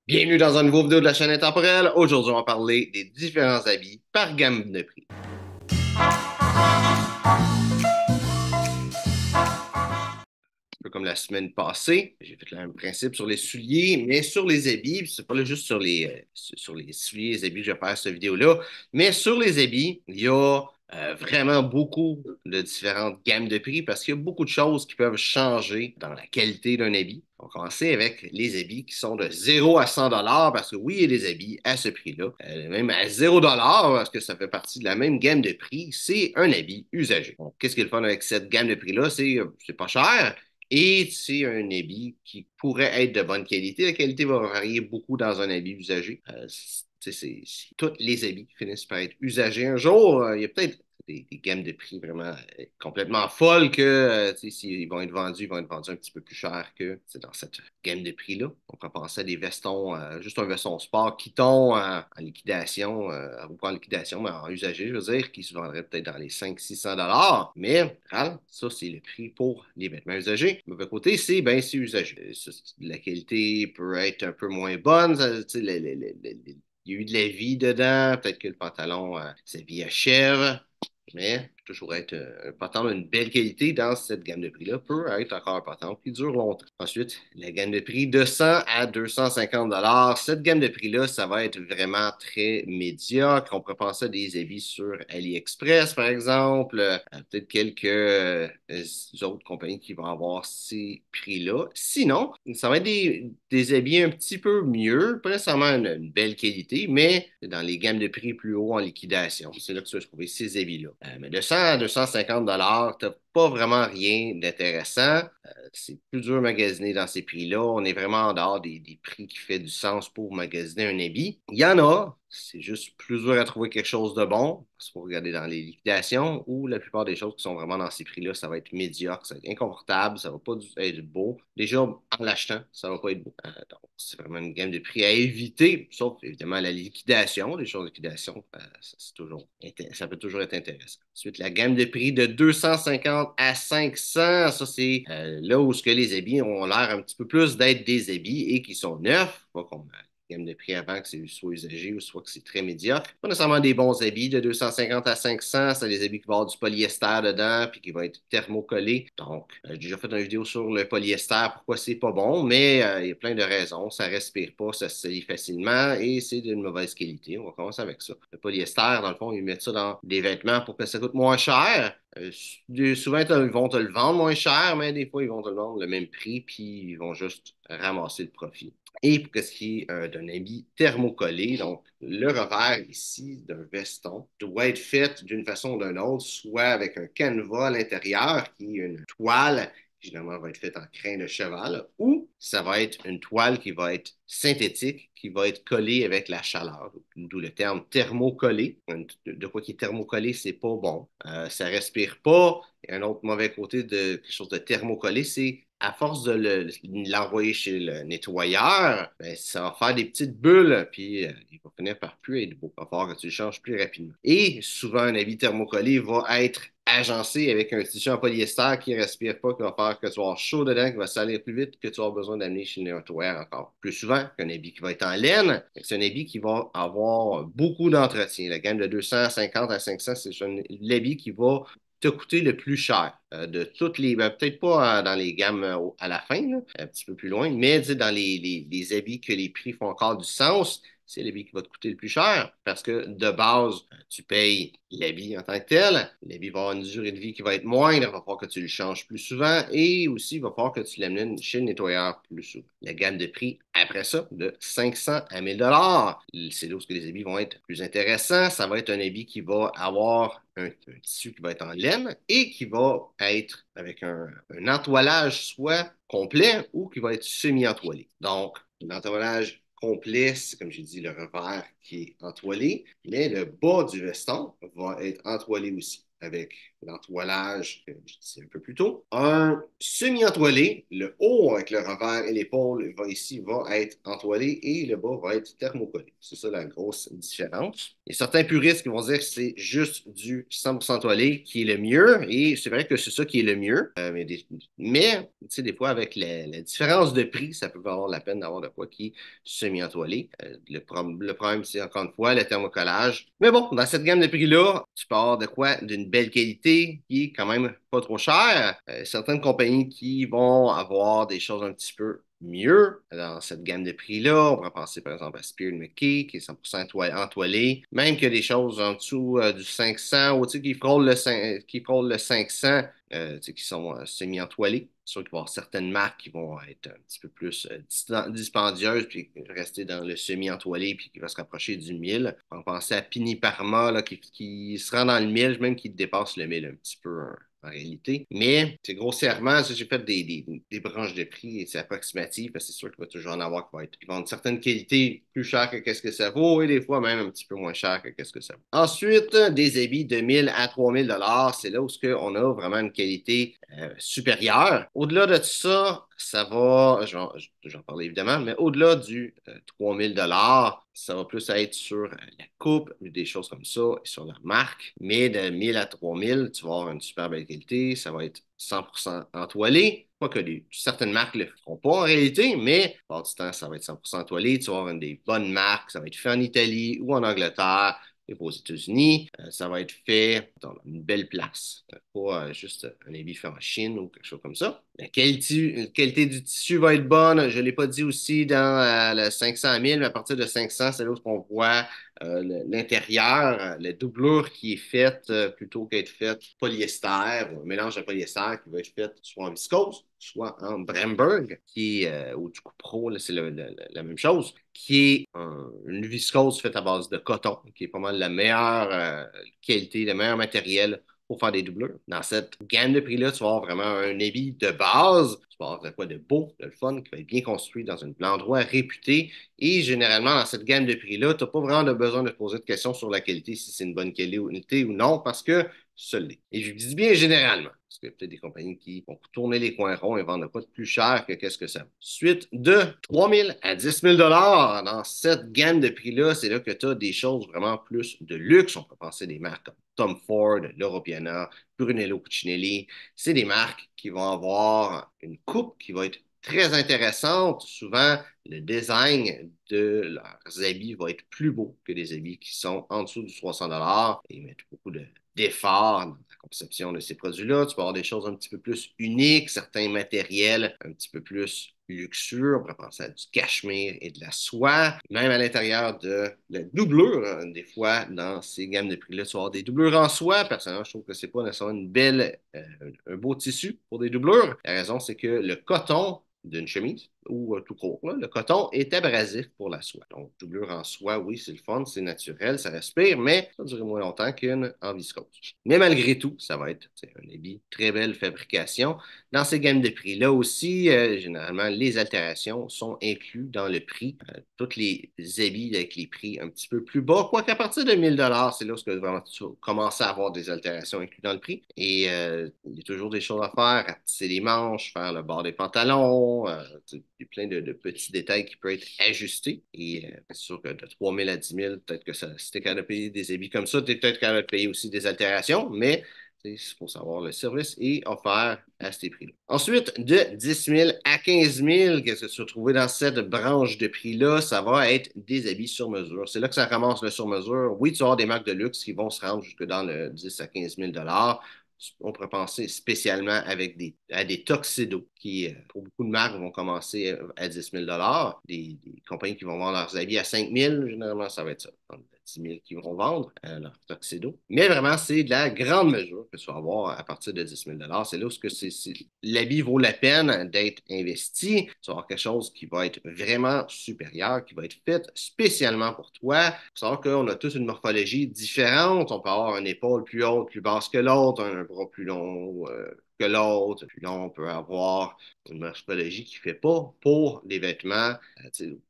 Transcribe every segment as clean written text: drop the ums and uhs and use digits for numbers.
Bienvenue dans une nouvelle vidéo de la chaîne intemporelle. Aujourd'hui, on va parler des différents habits par gamme de prix. Un peu comme la semaine passée, j'ai fait le même principe sur les souliers, mais sur les habits, c'est pas là juste sur les souliers et les habits que je vais faire cette vidéo-là, mais sur les habits, il y a vraiment beaucoup de différentes gammes de prix parce qu'il y a beaucoup de choses qui peuvent changer dans la qualité d'un habit. On va commencer avec les habits qui sont de 0 à 100 $ parce que oui, il y a des habits à ce prix-là, même à 0 $ parce que ça fait partie de la même gamme de prix, c'est un habit usagé. Donc, qu'est-ce qui est le fun avec cette gamme de prix-là? C'est pas cher. Et c'est un habit qui pourrait être de bonne qualité. La qualité va varier beaucoup dans un habit usagé. Tous les habits finissent par être usagés un jour. Il y a peut-être des gammes de prix vraiment complètement folles que s'ils vont être vendus, ils vont être vendus un petit peu plus cher que c'est dans cette gamme de prix-là. On pourrait penser à des vestons, juste un veston sport qui tombe en liquidation, ou pas en liquidation, mais en usagé, je veux dire, qui se vendrait peut-être dans les 500-600 $. Mais, ça, c'est le prix pour les vêtements usagés. Le mauvais côté, c'est ben, c'est usagé. La qualité peut être un peu moins bonne. Il y a eu de la vie dedans. Peut-être que le pantalon, sa vie achève. Mais toujours être un pantalon d'une belle qualité dans cette gamme de prix-là peut être encore un pantalon qui dure longtemps. Ensuite, la gamme de prix de 100 à 250 $. Cette gamme de prix-là, ça va être vraiment très médiocre. On pourrait penser à des habits sur AliExpress, par exemple. Peut-être quelques autres compagnies qui vont avoir ces prix-là. Sinon, ça va être des habits un petit peu mieux, pas nécessairement une belle qualité, mais dans les gammes de prix plus haut en liquidation. C'est là que tu vas trouver ces habits-là. Mais de 100 à 250 $, tu n'as pas vraiment rien d'intéressant. C'est plus dur de magasiner dans ces prix-là. On est vraiment en dehors des prix qui fait du sens pour magasiner un habit. Il y en a, c'est juste plus dur à trouver quelque chose de bon. Parce qu'il faut regarder dans les liquidations ou la plupart des choses qui sont vraiment dans ces prix-là, ça va être médiocre, ça va être inconfortable, ça va pas être beau. Déjà, en l'achetant, ça va pas être beau. Donc, c'est vraiment une gamme de prix à éviter, sauf évidemment la liquidation. Les choses de liquidation, ça peut toujours être intéressant. Ensuite, la gamme de prix de 250 à 500, ça c'est là où ce que les habits ont l'air un petit peu plus d'être des habits et qui sont neufs, pas comme gamme de prix avant que c'est soit usagé ou soit que c'est très médiocre. Pas nécessairement des bons habits de 250 à 500, c'est des habits qui vont avoir du polyester dedans puis qui vont être thermocollés. Donc, j'ai déjà fait une vidéo sur le polyester, pourquoi c'est pas bon, mais il y a plein de raisons. Ça respire pas, ça se salit facilement et c'est d'une mauvaise qualité. On va commencer avec ça. Le polyester, dans le fond, ils mettent ça dans des vêtements pour que ça coûte moins cher. Souvent, ils vont te le vendre moins cher, mais des fois, ils vont te le vendre le même prix, puis ils vont juste ramasser le profit. Et pour ce qui est d'un habit thermocollé, donc le revers ici d'un veston doit être fait d'une façon ou d'une autre, soit avec un canevas à l'intérieur, qui est une toile qui généralement va être faite en crin de cheval, ou ça va être une toile qui va être synthétique, qui va être collée avec la chaleur, d'où le terme thermocollé. De quoi qui est thermocollé, c'est pas bon. Ça respire pas. Et un autre mauvais côté de quelque chose de thermocollé, c'est à force de l'envoyer chez le nettoyeur, ben, ça va faire des petites bulles, puis il va finir par plus être beau. Il va falloir que tu le changes plus rapidement. Et souvent, un habit thermocollé va être agencé avec un tissu en polyester qui ne respire pas, qui va faire que tu vas avoir chaud dedans, qui va salir plus vite, que tu vas avoir besoin d'amener chez le nettoyeur encore plus souvent qu'un habit qui va être en laine. C'est un habit qui va avoir beaucoup d'entretien. La gamme de 250 à 500, c'est l'habit qui va t'a coûté le plus cher de toutes les, ben, peut-être pas dans les gammes à la fin, là, un petit peu plus loin, mais dans les habits que les prix font encore du sens, c'est l'habit qui va te coûter le plus cher parce que de base, tu payes l'habit en tant que tel. L'habit va avoir une durée de vie qui va être moindre, il va falloir que tu le changes plus souvent et aussi il va falloir que tu l'amènes chez le nettoyeur plus souvent. La gamme de prix après ça, de 500 à 1000 $. C'est là où les habits vont être plus intéressants. Ça va être un habit qui va avoir un tissu qui va être en laine et qui va être avec un entoilage soit complet ou qui va être semi-entoilé. Donc, l'entoilage complet, c'est comme j'ai dit, le revers qui est entoilé, mais le bas du veston va être entoilé aussi avec l'entoilage que je disais un peu plus tôt. Un semi-entoilé, le haut avec le revers et l'épaule va être entoilé et le bas va être thermocollé. C'est ça la grosse différence. Il y a certains puristes qui vont dire que c'est juste du 100% entoilé qui est le mieux et c'est vrai que c'est ça qui est le mieux. Mais tu sais, des fois, avec la différence de prix, ça peut valoir la peine d'avoir de quoi qui est semi-entoilé. Le problème, c'est encore une fois le thermocollage. Mais bon, dans cette gamme de prix-là, tu peux avoir de quoi d'une belle qualité qui est quand même pas trop cher. Certaines compagnies qui vont avoir des choses un petit peu mieux dans cette gamme de prix-là. On pourrait penser par exemple à Spear McKay qui est 100% entoilé. Même que des choses en dessous du 500 ou qui frôlent qui frôlent le 500 qui sont semi-entoilés. C'est sûr qu'il va y avoir certaines marques qui vont être un petit peu plus dispendieuses, puis rester dans le semi-entoilé, puis qui va se rapprocher du 1000. On va penser à Pini Parma, là, qui se rend dans le 1000, même qui dépasse le 1000 un petit peu en réalité. Mais c'est grossièrement, j'ai fait des branches de prix et c'est approximatif, parce que c'est sûr qu'il va toujours en avoir qui vont de certaines qualités plus chères que qu'est-ce que ça vaut et des fois même un petit peu moins cher que qu'est-ce que ça vaut. Ensuite, des habits de 1000 à 3000 dollars, c'est là où on a vraiment une qualité supérieure. Au-delà de ça, ça va, j'en parlais évidemment, mais au-delà du 3000 dollars, ça va plus être sur la coupe, des choses comme ça, et sur la marque. Mais de 1000 à 3000, tu vas avoir une super belle qualité. Ça va être 100% entoilé. Pas que certaines marques ne le feront pas en réalité, mais par du temps, ça va être 100% entoilé. Tu vas avoir une des bonnes marques. Ça va être fait en Italie ou en Angleterre et aux États-Unis. Ça va être fait dans une belle place. Pas juste un habit fait en Chine ou quelque chose comme ça. La qualité du tissu va être bonne. Je ne l'ai pas dit aussi dans le 500 000, mais à partir de 500, c'est là où on voit l'intérieur, la doublure qui est faite plutôt qu'être faite polyester, ou un mélange de polyester qui va être fait soit en viscose, soit en Bremberg, ou du coup pro, c'est la même chose, qui est une viscose faite à base de coton, qui est pas mal la meilleure qualité, le meilleur matériel pour faire des doublures. Dans cette gamme de prix-là, tu vas avoir vraiment un habit de base, tu vas avoir de quoi de beau, de fun, qui va être bien construit dans un endroit réputé. Et généralement, dans cette gamme de prix-là, tu n'as pas vraiment besoin de te poser de questions sur la qualité, si c'est une bonne qualité ou non, parce que ça l'est. Et je dis bien généralement, parce qu'il y a peut-être des compagnies qui vont tourner les coins ronds et vendent pas de plus cher que qu'est-ce que ça vaut. Suite de 3 000 à 10 000 dans cette gamme de prix-là, c'est là que tu as des choses vraiment plus de luxe. On peut penser à des marques comme Tom Ford, l'Europiana, Brunello Cucinelli. C'est des marques qui vont avoir une coupe qui va être très intéressante. Souvent, le design de leurs habits va être plus beau que des habits qui sont en dessous du 300 et ils mettent beaucoup d'efforts dans la conception de ces produits-là. Tu peux avoir des choses un petit peu plus uniques, certains matériels un petit peu plus luxueux. On pourrait penser à du cachemire et de la soie. Même à l'intérieur de la doublure, des fois, dans ces gammes de prix-là, tu vas avoir des doublures en soie. Personnellement, je trouve que c'est pas nécessairement un beau tissu pour des doublures. La raison, c'est que le coton d'une chemise ou tout court. Là. Le coton est abrasif pour la soie. Donc, doublure en soie, oui, c'est le fun, c'est naturel, ça respire, mais ça durer moins longtemps qu'une en viscose. Mais malgré tout, ça va être un habit très belle fabrication. Dans ces gammes de prix-là aussi, généralement, les altérations sont incluses dans le prix. Tous les habits avec les prix un petit peu plus bas, quoi qu'à partir de 1000 c'est là où vraiment tu commences à avoir des altérations incluses dans le prix. Et il y a toujours des choses à faire, rapetisser les manches, faire le bord des pantalons, il y a plein de petits détails qui peuvent être ajustés. Et c'est sûr que de 3 000 à 10 000, peut-être que si tu es capable de payer des habits comme ça, tu es peut-être capable de payer aussi des altérations, mais il faut savoir le service est offert à ces prix-là. Ensuite, de 10 000 à 15 000, qu'est-ce que tu vas trouver dans cette branche de prix-là? Ça va être des habits sur mesure. C'est là que ça commence le sur mesure. Oui, tu vas avoir des marques de luxe qui vont se rendre jusque dans le 10 à 15 000 on pourrait penser spécialement à des tuxedos qui, pour beaucoup de marques, vont commencer à 10 000 des compagnies qui vont vendre leurs habits à 5 000, généralement, ça va être ça. 10 000 qui vont vendre leur tuxedo. Mais vraiment, c'est de la grande mesure que tu vas avoir à partir de 10 000 c'est là où l'habit vaut la peine d'être investi. Tu vas avoir quelque chose qui va être vraiment supérieur, qui va être fait spécialement pour toi. Il faut savoir qu'on a tous une morphologie différente. On peut avoir une épaule plus haute, plus basse que l'autre, un bras plus long, que l'autre. Puis là, on peut avoir une morphologie qui ne fait pas pour les vêtements.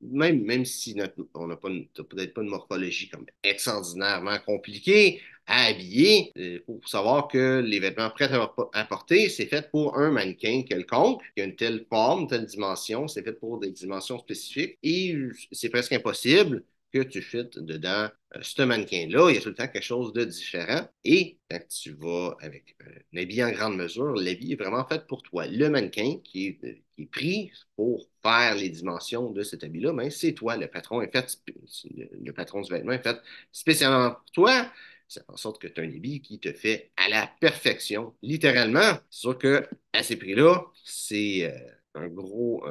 Même si on n'a pas peut-être pas une morphologie comme extraordinairement compliquée à habiller, il faut savoir que les vêtements prêts à porter, c'est fait pour un mannequin quelconque, qui a une telle forme, une telle dimension, c'est fait pour des dimensions spécifiques et c'est presque impossible que tu fittes dedans ce mannequin-là, il y a tout le temps quelque chose de différent. Et quand tu vas avec un habit en grande mesure, l'habit est vraiment fait pour toi. Le mannequin qui est pris pour faire les dimensions de cet habit-là, ben, c'est toi. Le patron du vêtement est fait spécialement pour toi. C'est en sorte que tu as un habit qui te fait à la perfection, littéralement. C'est sûr que à ces prix-là, c'est un gros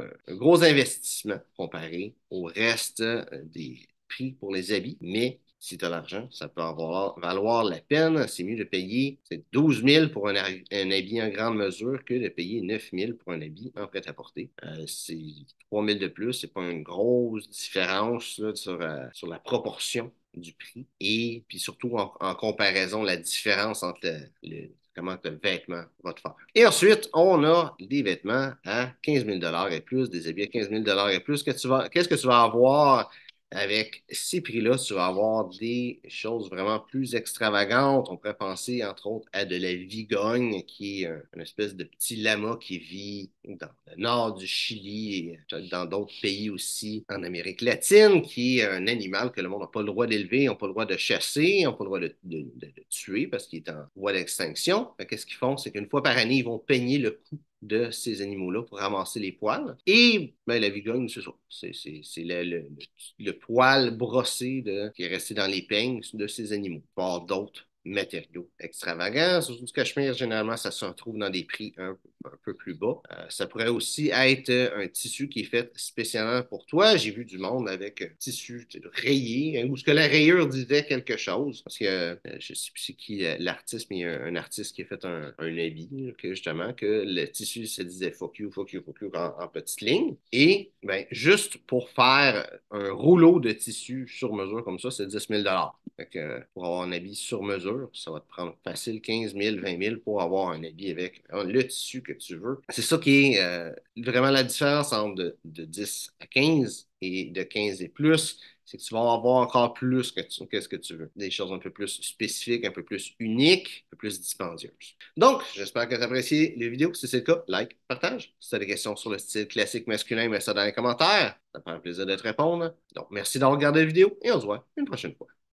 investissement comparé au reste des prix pour les habits, mais si tu as l'argent, ça peut valoir la peine. C'est mieux de payer 12 000 pour un habit en grande mesure que de payer 9 000 pour un habit en prêt-à-porter. C'est 3 000 de plus, c'est pas une grosse différence là, sur la proportion du prix. Et puis surtout en comparaison, la différence entre comment le vêtement va te faire. Et ensuite, on a des vêtements à 15 000 et plus, des habits à 15 000 et plus. Qu'est-ce que tu vas avoir avec ces prix-là? Tu vas avoir des choses vraiment plus extravagantes. On pourrait penser, entre autres, à de la vigogne, qui est une espèce de petit lama qui vit dans le nord du Chili et dans d'autres pays aussi en Amérique latine, qui est un animal que le monde n'a pas le droit d'élever, n'a pas le droit de chasser, n'a pas le droit de tuer parce qu'il est en voie d'extinction. Qu'est-ce qu'ils font? C'est qu'une fois par année, ils vont peigner le cou de ces animaux-là pour ramasser les poils. Et ben, la vigogne, c'est ça. C'est le poil brossé qui est resté dans les peignes de ces animaux. Il y avoir d'autres matériaux extravagants. Surtout du cachemire, généralement, ça se retrouve dans des prix un peu plus bas. Ça pourrait aussi être un tissu qui est fait spécialement pour toi. J'ai vu du monde avec un tissu rayé, où ce que la rayure disait quelque chose. Parce que je ne sais plus c'est qui l'artiste, mais il y a un artiste qui a fait un habit, que justement, que le tissu se disait fuck you, fuck you, fuck you en petites lignes. Et ben, juste pour faire un rouleau de tissu sur mesure comme ça, c'est 10 000 fait que, pour avoir un habit sur mesure, ça va te prendre facile 15 000, 20 000 pour avoir un habit avec le tissu que tu veux. C'est ça qui est vraiment la différence entre de 10 à 15 et de 15 et plus. C'est que tu vas avoir encore plus que ce que tu veux. Des choses un peu plus spécifiques, un peu plus uniques, un peu plus dispendieuses. Donc, j'espère que tu as apprécié les vidéos. Si c'est le cas, like, partage. Si tu as des questions sur le style classique masculin, mets ça dans les commentaires. Ça me fait un plaisir de te répondre. Donc, merci d'avoir regardé la vidéo et on se voit une prochaine fois.